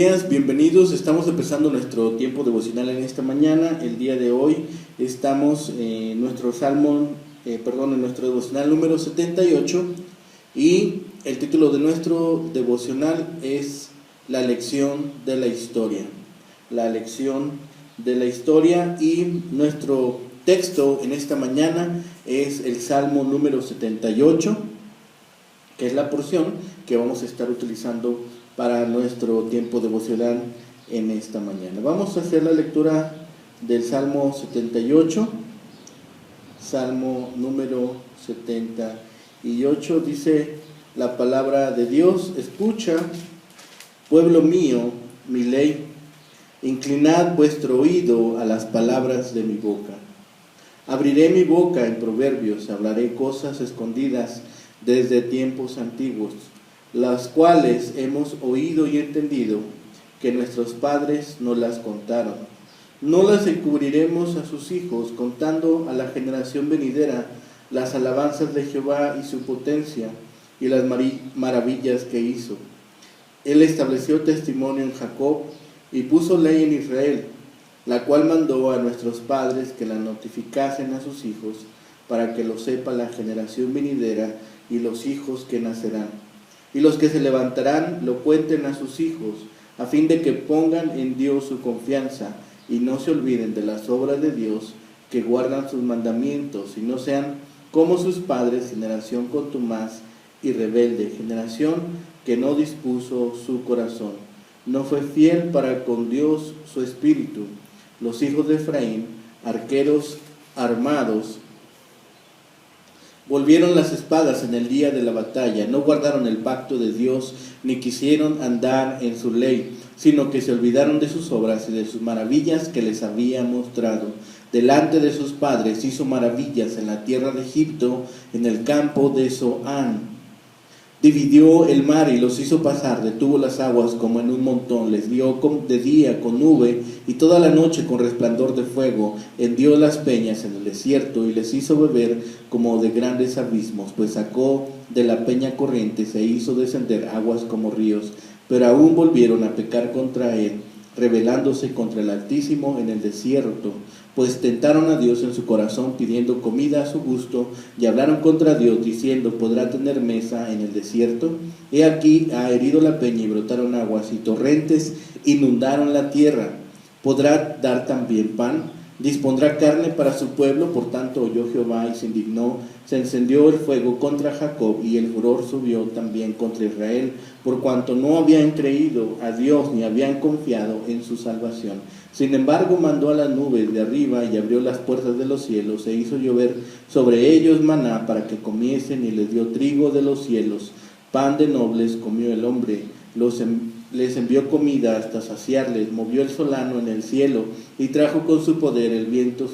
días, bienvenidos. Estamos empezando nuestro tiempo devocional en esta mañana. El día de hoy estamos en nuestro en nuestro devocional número 78 y el título de nuestro devocional es La lección de la historia. La lección de la historia, y nuestro texto en esta mañana es el Salmo número 78, que es la porción que vamos a estar utilizando para nuestro tiempo devocional en esta mañana. Vamos a hacer la lectura del Salmo 78. Salmo número 78, dice la palabra de Dios: escucha, pueblo mío, mi ley, inclinad vuestro oído a las palabras de mi boca. Abriré mi boca en proverbios, hablaré cosas escondidas desde tiempos antiguos, las cuales hemos oído y entendido, que nuestros padres nos las contaron. No las encubriremos a sus hijos, contando a la generación venidera las alabanzas de Jehová y su potencia, y las maravillas que hizo. Él estableció testimonio en Jacob, y puso ley en Israel, la cual mandó a nuestros padres que la notificasen a sus hijos, para que lo sepa la generación venidera y los hijos que nacerán. Y los que se levantarán lo cuenten a sus hijos, a fin de que pongan en Dios su confianza, y no se olviden de las obras de Dios, que guardan sus mandamientos, y no sean como sus padres, generación contumaz y rebelde, generación que no dispuso su corazón. No fue fiel para con Dios su espíritu. Los hijos de Efraín, arqueros armados, volvieron las espadas en el día de la batalla, no guardaron el pacto de Dios, ni quisieron andar en su ley, sino que se olvidaron de sus obras y de sus maravillas que les había mostrado. Delante de sus padres hizo maravillas en la tierra de Egipto, en el campo de Zoán. Dividió el mar y los hizo pasar, detuvo las aguas como en un montón, les dio de día con nube y toda la noche con resplandor de fuego, hendió las peñas en el desierto y les hizo beber como de grandes abismos, pues sacó de la peña corrientes e hizo descender aguas como ríos, pero aún volvieron a pecar contra él, rebelándose contra el Altísimo en el desierto, pues tentaron a Dios en su corazón pidiendo comida a su gusto, y hablaron contra Dios diciendo: ¿podrá tener mesa en el desierto? He aquí ha herido la peña y brotaron aguas, y torrentes inundaron la tierra. ¿Podrá dar también pan? Dispondrá carne para su pueblo. Por tanto oyó Jehová y se indignó, se encendió el fuego contra Jacob, y el furor subió también contra Israel, por cuanto no habían creído a Dios ni habían confiado en su salvación. Sin embargo mandó a las nubes de arriba y abrió las puertas de los cielos, e hizo llover sobre ellos maná para que comiesen, y les dio trigo de los cielos. Pan de nobles comió el hombre, les envió comida hasta saciarles, movió el solano en el cielo, y trajo con su poder el viento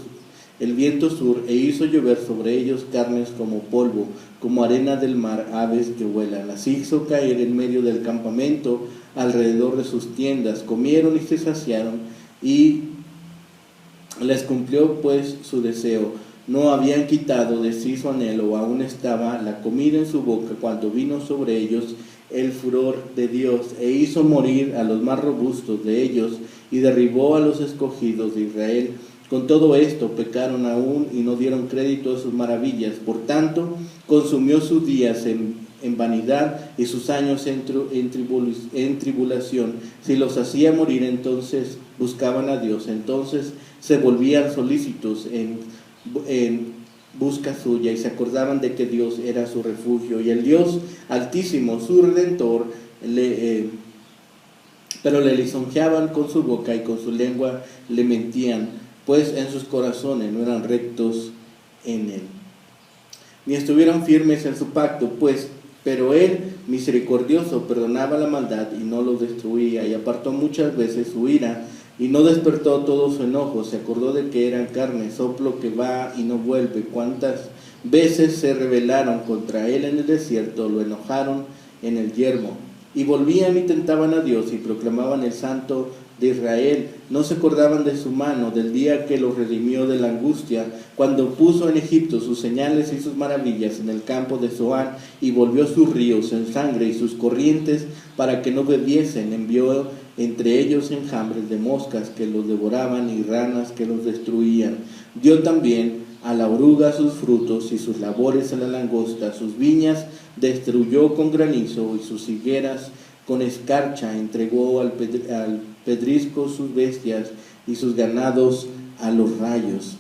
sur, e hizo llover sobre ellos carnes como polvo, como arena del mar, aves que vuelan. Las hizo caer en medio del campamento, alrededor de sus tiendas. Comieron y se saciaron, y les cumplió pues su deseo. No habían quitado de sí su anhelo, aún estaba la comida en su boca, cuando vino sobre ellos el furor de Dios, e hizo morir a los más robustos de ellos, y derribó a los escogidos de Israel. Con todo esto pecaron aún, y no dieron crédito a sus maravillas. Por tanto, consumió sus días en vanidad, y sus años en tribulación. Si los hacía morir, entonces buscaban a Dios, entonces se volvían solícitos en busca suya, y se acordaban de que Dios era su refugio, y el Dios Altísimo, su Redentor, pero le lisonjeaban con su boca, y con su lengua le mentían, pues en sus corazones no eran rectos en él, ni estuvieron firmes en su pacto, pero él, misericordioso, perdonaba la maldad y no los destruía, y apartó muchas veces su ira, y no despertó todo su enojo. Se acordó de que eran carne, soplo que va y no vuelve. Cuántas veces se rebelaron contra él en el desierto, lo enojaron en el yermo, y volvían y tentaban a Dios, y proclamaban el Santo de Israel. No se acordaban de su mano, del día que los redimió de la angustia, cuando puso en Egipto sus señales y sus maravillas en el campo de Zoán, y volvió sus ríos en sangre y sus corrientes para que no bebiesen. Envió entre ellos enjambres de moscas que los devoraban y ranas que los destruían. Dio también a la oruga sus frutos y sus labores a la langosta. Sus viñas destruyó con granizo y sus higueras con escarcha. Entregó al pedrisco sus bestias y sus ganados a los rayos.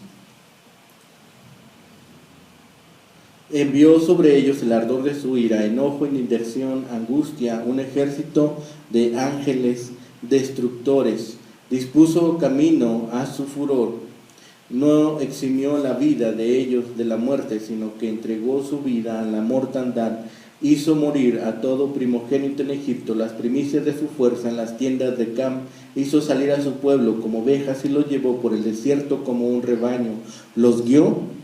Envió sobre ellos el ardor de su ira, enojo, indignación, angustia, un ejército de ángeles destructores. Dispuso camino a su furor. No eximió la vida de ellos de la muerte, sino que entregó su vida a la mortandad. Hizo morir a todo primogénito en Egipto, las primicias de su fuerza en las tiendas de Cam. Hizo salir a su pueblo como ovejas y los llevó por el desierto como un rebaño. Los guió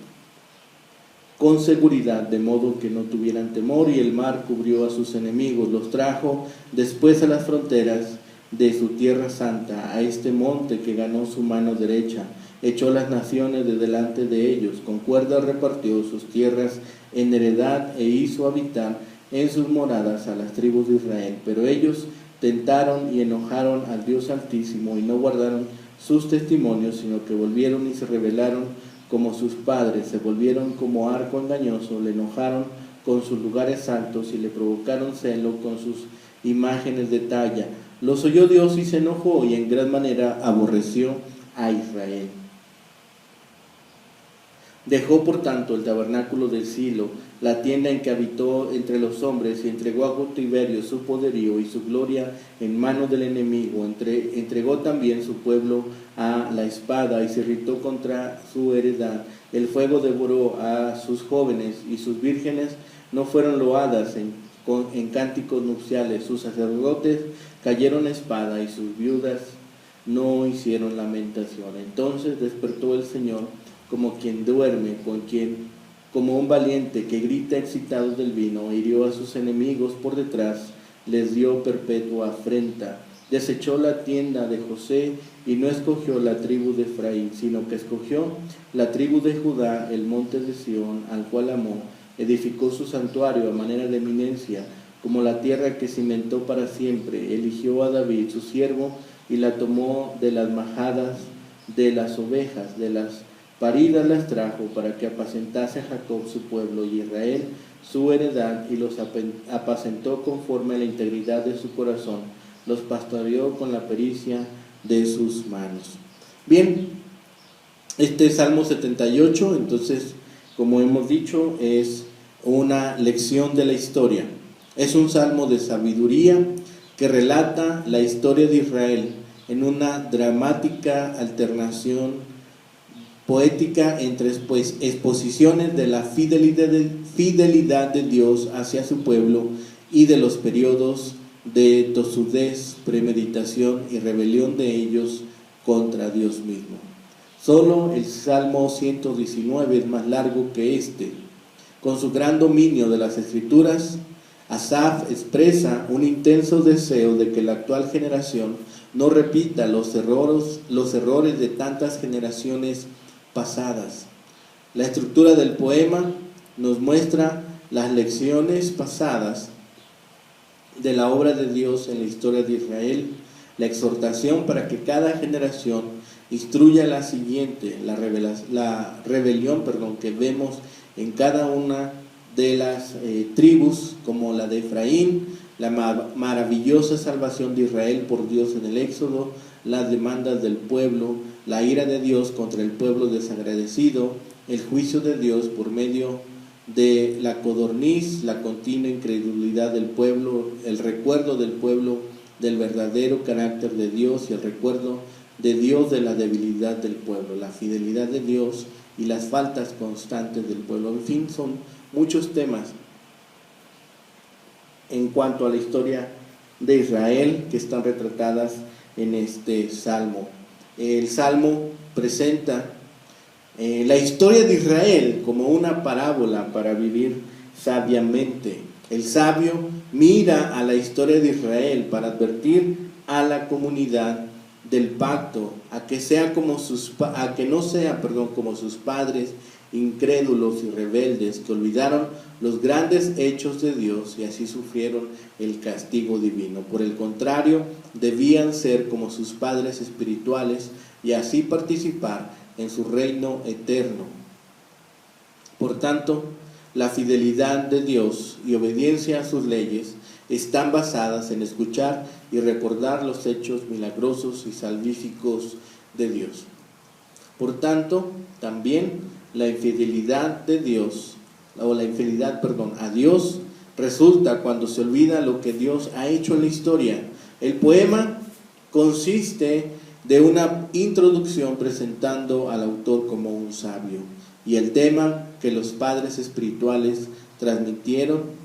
con seguridad, de modo que no tuvieran temor, y el mar cubrió a sus enemigos. Los trajo después a las fronteras de su tierra santa, a este monte que ganó su mano derecha. Echó las naciones de delante de ellos, con cuerdas repartió sus tierras en heredad e hizo habitar en sus moradas a las tribus de Israel. Pero ellos tentaron y enojaron al Dios Altísimo y no guardaron sus testimonios, sino que volvieron y se rebelaron como sus padres, se volvieron como arco engañoso, le enojaron con sus lugares altos y le provocaron celo con sus imágenes de talla. Los oyó Dios y se enojó y en gran manera aborreció a Israel. Dejó por tanto el tabernáculo del Silo, la tienda en que habitó entre los hombres, y entregó a Tiberio su poderío y su gloria en manos del enemigo. Entregó también su pueblo a la espada y se irritó contra su heredad. El fuego devoró a sus jóvenes y sus vírgenes no fueron loadas en cánticos nupciales. Sus sacerdotes cayeron a espada y sus viudas no hicieron lamentación. Entonces despertó el Señor como quien duerme, como un valiente que grita excitado del vino. Hirió a sus enemigos por detrás, les dio perpetua afrenta. Desechó la tienda de José y no escogió la tribu de Efraín, sino que escogió la tribu de Judá, el monte de Sión, al cual amó. Edificó su santuario a manera de eminencia, como la tierra que cimentó para siempre. Eligió a David, su siervo, y la tomó de las majadas de las ovejas, de las paridas las trajo, para que apacentase a Jacob su pueblo y Israel su heredad, y los apacentó conforme a la integridad de su corazón, los pastoreó con la pericia de sus manos. Bien, este es Salmo 78, entonces, como hemos dicho, es una lección de la historia. Es un salmo de sabiduría que relata la historia de Israel en una dramática alternación poética entre exposiciones de la fidelidad de Dios hacia su pueblo y de los periodos de tosudez, premeditación y rebelión de ellos contra Dios mismo. Solo el Salmo 119 es más largo que este. Con su gran dominio de las Escrituras, Asaf expresa un intenso deseo de que la actual generación no repita los errores de tantas generaciones pasadas. La estructura del poema nos muestra las lecciones pasadas de la obra de Dios en la historia de Israel, la exhortación para que cada generación instruya a la siguiente, la rebelión que vemos en cada una de las tribus, como la de Efraín, la maravillosa salvación de Israel por Dios en el Éxodo, las demandas del pueblo, la ira de Dios contra el pueblo desagradecido, el juicio de Dios por medio de la codorniz, la continua incredulidad del pueblo, el recuerdo del pueblo del verdadero carácter de Dios y el recuerdo de Dios de la debilidad del pueblo, la fidelidad de Dios y las faltas constantes del pueblo. En fin, son muchos temas en cuanto a la historia de Israel que están retratadas en este salmo. El salmo presenta la historia de Israel como una parábola para vivir sabiamente. El sabio mira a la historia de Israel para advertir a la comunidad del pacto, a que no sea, como sus padres, incrédulos y rebeldes, que olvidaron los grandes hechos de Dios y así sufrieron el castigo divino. Por el contrario, debían ser como sus padres espirituales y así participar en su reino eterno. Por tanto, la fidelidad de Dios y obediencia a sus leyes están basadas en escuchar y recordar los hechos milagrosos y salvíficos de Dios. Por tanto, también la infidelidad a Dios resulta cuando se olvida lo que Dios ha hecho en la historia. El poema consiste de una introducción presentando al autor como un sabio y el tema que los padres espirituales transmitieron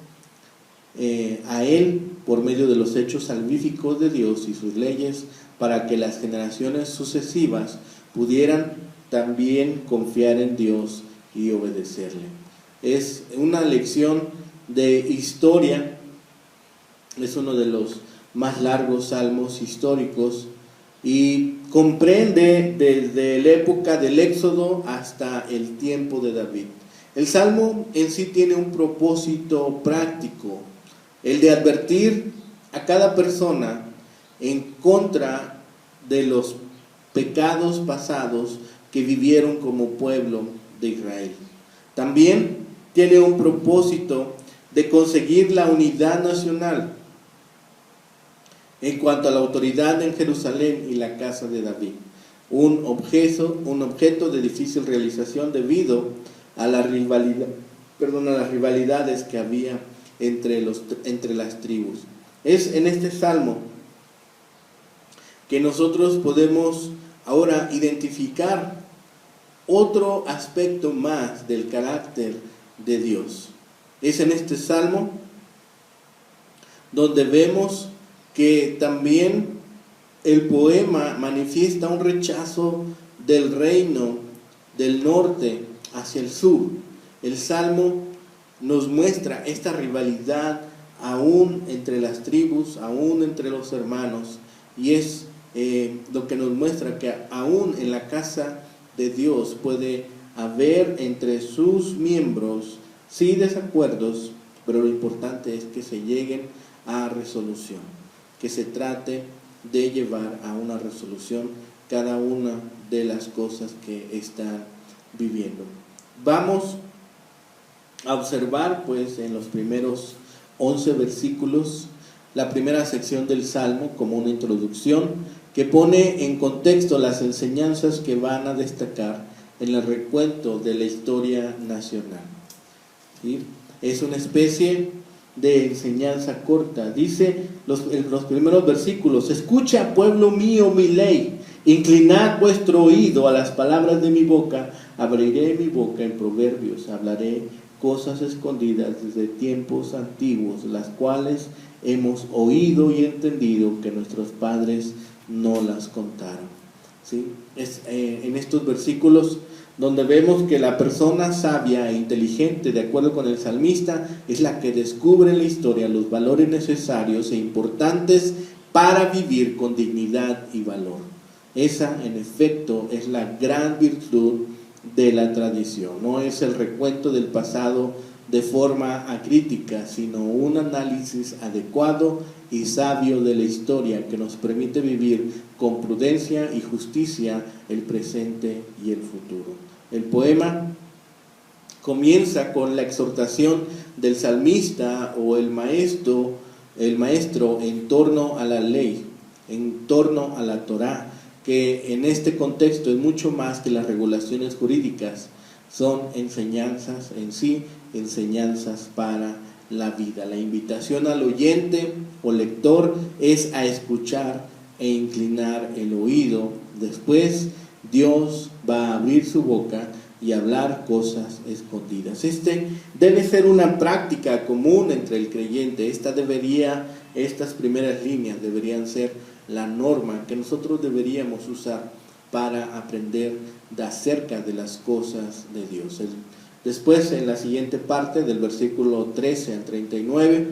a él por medio de los hechos salvíficos de Dios y sus leyes, para que las generaciones sucesivas pudieran también confiar en Dios y obedecerle. Es una lección de historia, es uno de los más largos salmos históricos y comprende desde la época del Éxodo hasta el tiempo de David. El salmo en sí tiene un propósito práctico, el de advertir a cada persona en contra de los pecados pasados que vivieron como pueblo de Israel. También tiene un propósito de conseguir la unidad nacional en cuanto a la autoridad en Jerusalén y la casa de David, un objeto de difícil realización debido a las rivalidades que había entre las tribus. Es en este salmo que nosotros podemos ahora identificar otro aspecto más del carácter de Dios. Es en este salmo donde vemos que también el poema manifiesta un rechazo del reino del norte hacia el sur. El salmo nos muestra esta rivalidad aún entre las tribus, aún entre los hermanos, y es lo que nos muestra que aún en la casa de Dios puede haber entre sus miembros sí desacuerdos, pero lo importante es que se lleguen a resolución, que se trate de llevar a una resolución cada una de las cosas que están viviendo. Vamos a observar pues en los primeros 11 versículos la primera sección del Salmo como una introducción que pone en contexto las enseñanzas que van a destacar en el recuento de la historia nacional. ¿Sí? Es una especie de enseñanza corta. Dice en los primeros versículos: escucha, pueblo mío, mi ley, inclinad vuestro oído a las palabras de mi boca, abriré mi boca en proverbios, hablaré cosas escondidas desde tiempos antiguos, las cuales hemos oído y entendido que nuestros padres no las contaron. ¿Sí? Es en estos versículos donde vemos que la persona sabia e inteligente, de acuerdo con el salmista, es la que descubre en la historia los valores necesarios e importantes para vivir con dignidad y valor. Esa, en efecto, es la gran virtud de la tradición. No es el recuento del pasado de forma acrítica, sino un análisis adecuado y sabio de la historia que nos permite vivir con prudencia y justicia el presente y el futuro. El poema comienza con la exhortación del salmista o el maestro en torno a la ley, en torno a la Torá, que en este contexto es mucho más que las regulaciones jurídicas, son enseñanzas en sí, enseñanzas para la vida. La invitación al oyente o lector es a escuchar e inclinar el oído. Después Dios va a abrir su boca y hablar cosas escondidas. Debe ser una práctica común entre el creyente. Estas primeras líneas deberían ser la norma que nosotros deberíamos usar para aprender acerca de las cosas de Dios. Después, en la siguiente parte, del versículo 13 al 39,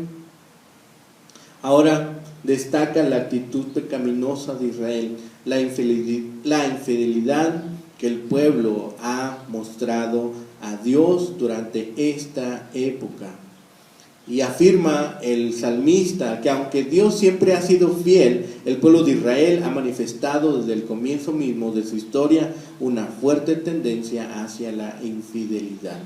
Ahora destaca la actitud pecaminosa de Israel, la infidelidad que el pueblo ha mostrado a Dios durante esta época. Y afirma el salmista que aunque Dios siempre ha sido fiel, el pueblo de Israel ha manifestado desde el comienzo mismo de su historia una fuerte tendencia hacia la infidelidad.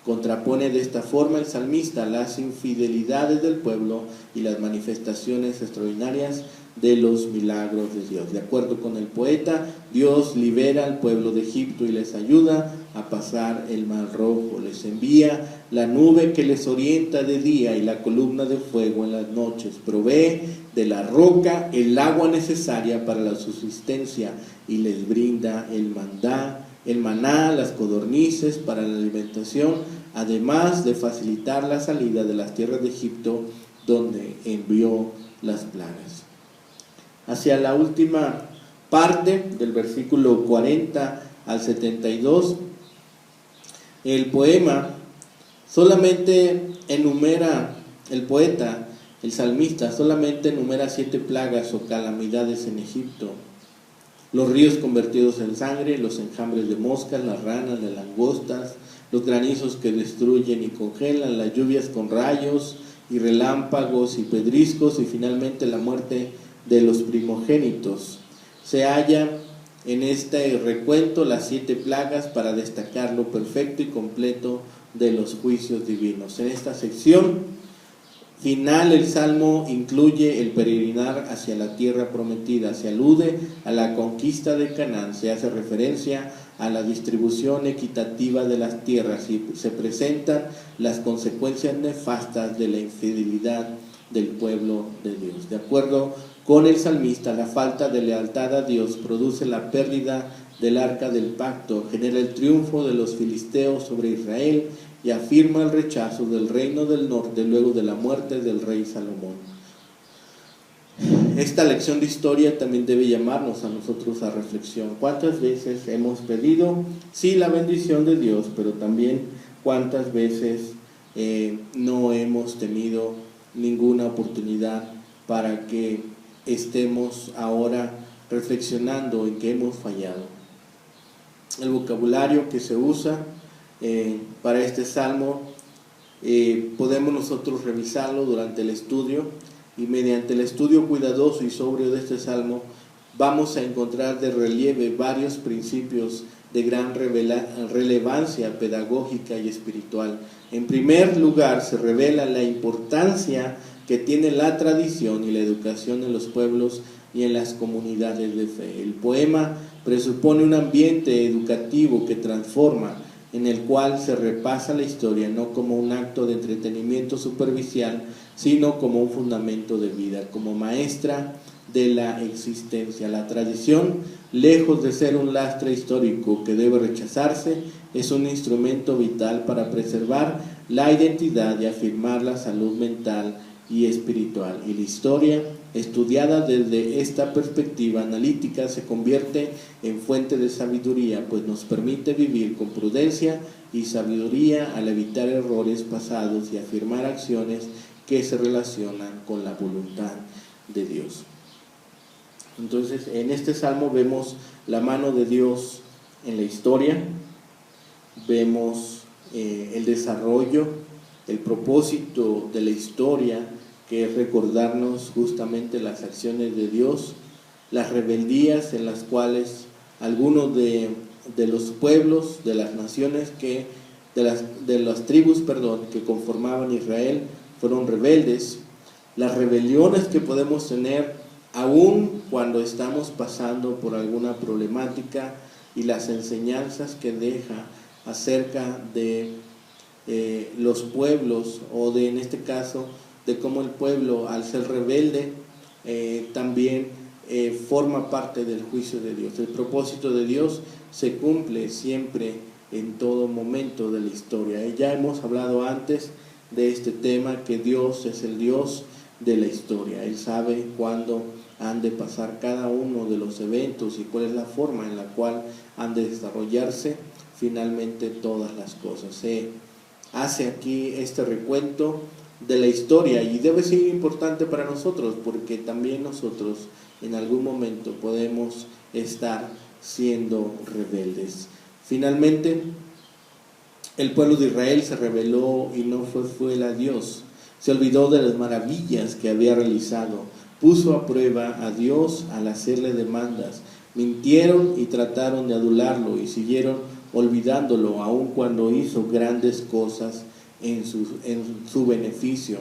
Contrapone de esta forma el salmista las infidelidades del pueblo y las manifestaciones extraordinarias de los milagros de Dios. De acuerdo con el poeta, Dios libera al pueblo de Egipto y les ayuda a pasar el Mar Rojo. Les envía la nube que les orienta de día y la columna de fuego en las noches. Provee de la roca el agua necesaria para la subsistencia y les brinda el maná, las codornices para la alimentación, además de facilitar la salida de las tierras de Egipto, donde envió las plagas. Hacia la última parte del versículo 40 al 72, el poema solamente enumera, el poeta, el salmista, solamente enumera 7 plagas o calamidades en Egipto: los ríos convertidos en sangre, los enjambres de moscas, las ranas, las langostas, los granizos que destruyen y congelan, las lluvias con rayos y relámpagos y pedriscos, y finalmente la muerte de los primogénitos. Se halla en este recuento las 7 plagas para destacar lo perfecto y completo de los juicios divinos. En esta sección final el Salmo incluye el peregrinar hacia la tierra prometida, se alude a la conquista de Canaán, se hace referencia a la distribución equitativa de las tierras y se presentan las consecuencias nefastas de la infidelidad del pueblo de Dios. De acuerdo con el salmista, la falta de lealtad a Dios produce la pérdida del arca del pacto, genera el triunfo de los filisteos sobre Israel y afirma el rechazo del reino del norte luego de la muerte del rey Salomón. Esta lección de historia también debe llamarnos a nosotros a reflexión. ¿Cuántas veces hemos pedido, sí, la bendición de Dios, pero también cuántas veces no hemos tenido ninguna oportunidad para que estemos ahora reflexionando en que hemos fallado? El vocabulario que se usa para este salmo podemos nosotros revisarlo durante el estudio, y mediante el estudio cuidadoso y sobrio de este salmo vamos a encontrar de relieve varios principios de gran relevancia pedagógica y espiritual. En primer lugar, se revela la importancia que tiene la tradición y la educación en los pueblos y en las comunidades de fe. El poema presupone un ambiente educativo que transforma, en el cual se repasa la historia no como un acto de entretenimiento superficial, sino como un fundamento de vida, como maestra de la existencia. La tradición, lejos de ser un lastre histórico que debe rechazarse, es un instrumento vital para preservar la identidad y afirmar la salud mental y espiritual. Y la historia, estudiada desde esta perspectiva analítica, se convierte en fuente de sabiduría, pues nos permite vivir con prudencia y sabiduría al evitar errores pasados y afirmar acciones que se relacionan con la voluntad de Dios. Entonces, en este salmo vemos la mano de Dios en la historia, vemos el desarrollo, el propósito de la historia, que es recordarnos justamente las acciones de Dios, las rebeldías en las cuales algunos de los pueblos, de las naciones de las tribus que conformaban Israel fueron rebeldes, las rebeliones que podemos tener aún cuando estamos pasando por alguna problemática, y las enseñanzas que deja acerca de los pueblos, o en este caso de cómo el pueblo, al ser rebelde, también forma parte del juicio de Dios. El propósito de Dios se cumple siempre en todo momento de la historia. Ya hemos hablado antes de este tema, que Dios es el Dios de la historia. Él sabe cuándo han de pasar cada uno de los eventos y cuál es la forma en la cual han de desarrollarse finalmente todas las cosas. Se hace aquí este recuento de la historia, y debe ser importante para nosotros, porque también nosotros en algún momento podemos estar siendo rebeldes. Finalmente, el pueblo de Israel se rebeló y no fue fiel a Dios. Se olvidó de las maravillas que había realizado. Puso a prueba a Dios al hacerle demandas. Mintieron y trataron de adularlo y siguieron olvidándolo, aun cuando hizo grandes cosas en su beneficio.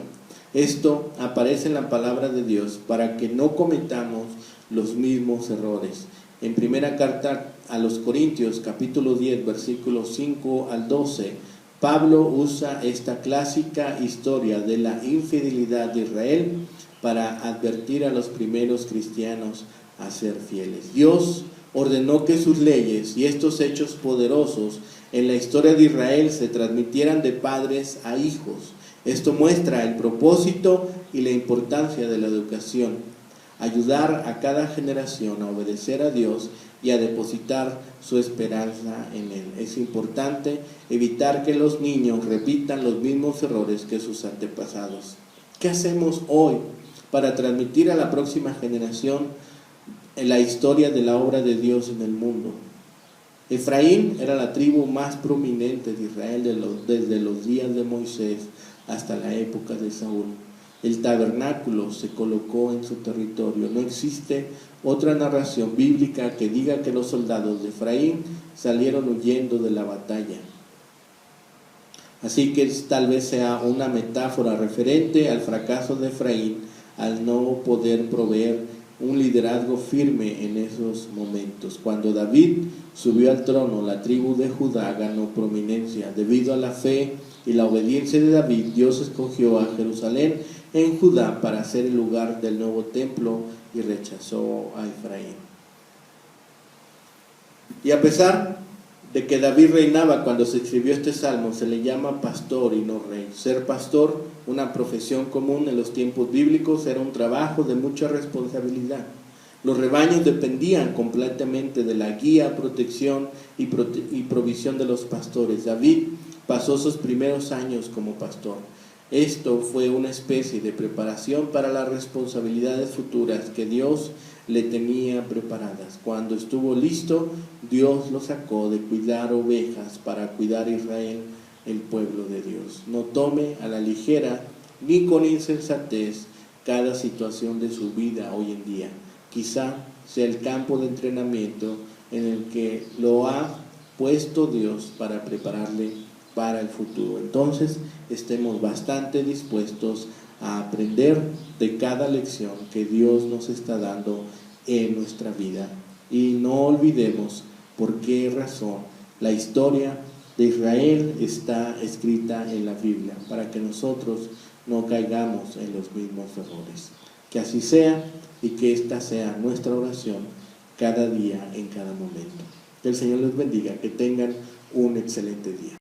Esto aparece en la palabra de Dios para que no cometamos los mismos errores. En primera carta a los Corintios, capítulo 10, versículos 5 al 12, Pablo usa esta clásica historia de la infidelidad de Israel para advertir a los primeros cristianos a ser fieles. Dios ordenó que sus leyes y estos hechos poderosos en la historia de Israel se transmitieran de padres a hijos. Esto muestra el propósito y la importancia de la educación. Ayudar a cada generación a obedecer a Dios y a depositar su esperanza en Él. Es importante evitar que los niños repitan los mismos errores que sus antepasados. ¿Qué hacemos hoy para transmitir a la próxima generación la historia de la obra de Dios en el mundo? Efraín era la tribu más prominente de Israel desde los días de Moisés hasta la época de Saúl. El tabernáculo se colocó en su territorio. No existe otra narración bíblica que diga que los soldados de Efraín salieron huyendo de la batalla. Así que tal vez sea una metáfora referente al fracaso de Efraín al no poder proveer un liderazgo firme en esos momentos. Cuando David subió al trono, la tribu de Judá ganó prominencia. Debido a la fe y la obediencia de David, Dios escogió a Jerusalén en Judá para ser el lugar del nuevo templo y rechazó a Efraín. Y a pesar de que David reinaba cuando se escribió este salmo, se le llama pastor y no rey. Ser pastor, una profesión común en los tiempos bíblicos, era un trabajo de mucha responsabilidad. Los rebaños dependían completamente de la guía, protección y provisión de los pastores. David pasó sus primeros años como pastor. Esto fue una especie de preparación para las responsabilidades futuras que Dios le tenía preparadas. Cuando estuvo listo, Dios lo sacó de cuidar ovejas para cuidar a Israel, el pueblo de Dios. No tome a la ligera ni con insensatez cada situación de su vida hoy en día. Quizá sea el campo de entrenamiento en el que lo ha puesto Dios para prepararle para el futuro. Entonces, estemos bastante dispuestos a aprender de cada lección que Dios nos está dando en nuestra vida. Y no olvidemos por qué razón la historia de Israel está escrita en la Biblia, para que nosotros no caigamos en los mismos errores. Que así sea y que esta sea nuestra oración cada día, en cada momento. Que el Señor les bendiga, que tengan un excelente día.